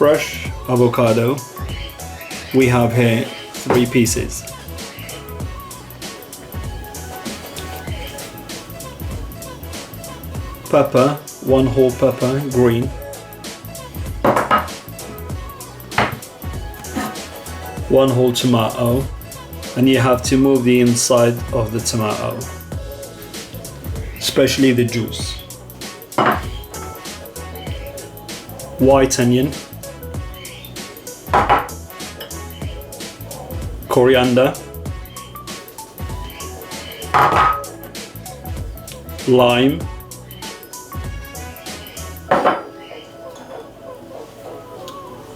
fresh avocado. We have here 3 pieces. Pepper, 1 whole pepper, green. 1 whole tomato, and you have to move the inside of the tomato, especially the juice. White onion, coriander, lime,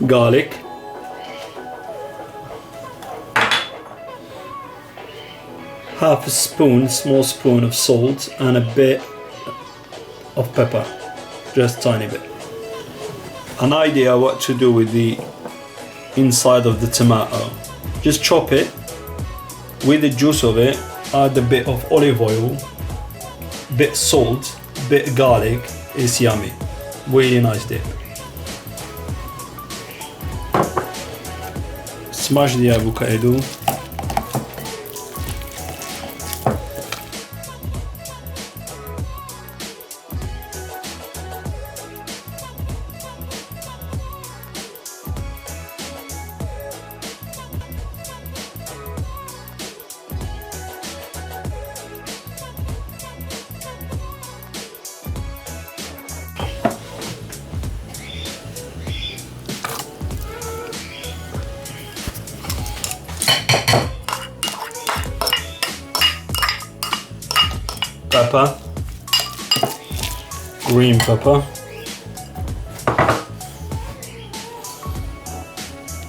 garlic, half a small spoon of salt, and a bit of pepper, just tiny bit. An idea what to do with the inside of the tomato: just chop it with the juice of it, add a bit of olive oil, bit salt, bit garlic. It's yummy, really nice dip. Smash the avocado. Pepper, green pepper,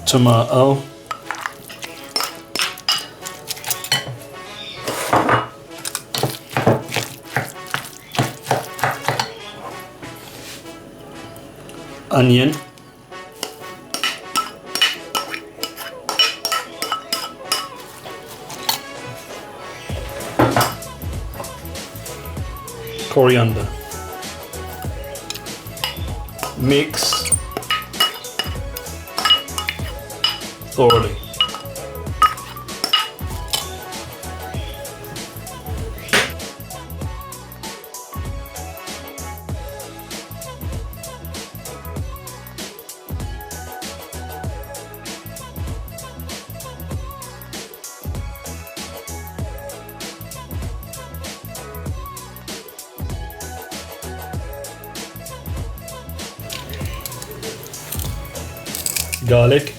tomato, onion, coriander. Mix thoroughly. Garlic,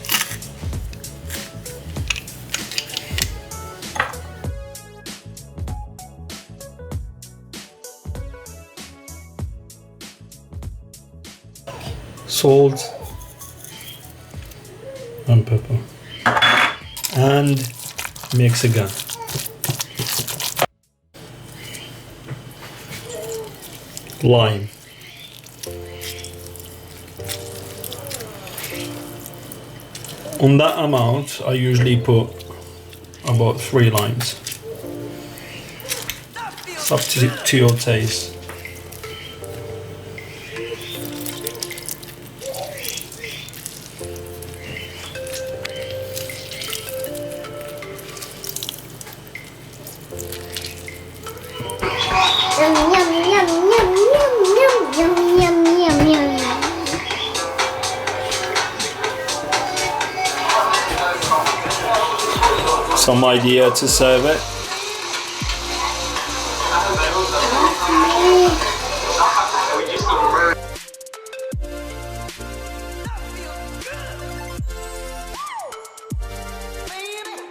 salt and pepper, and mix again. Lime, on that amount I usually put about 3 limes. It's up to your taste. Some idea to serve it.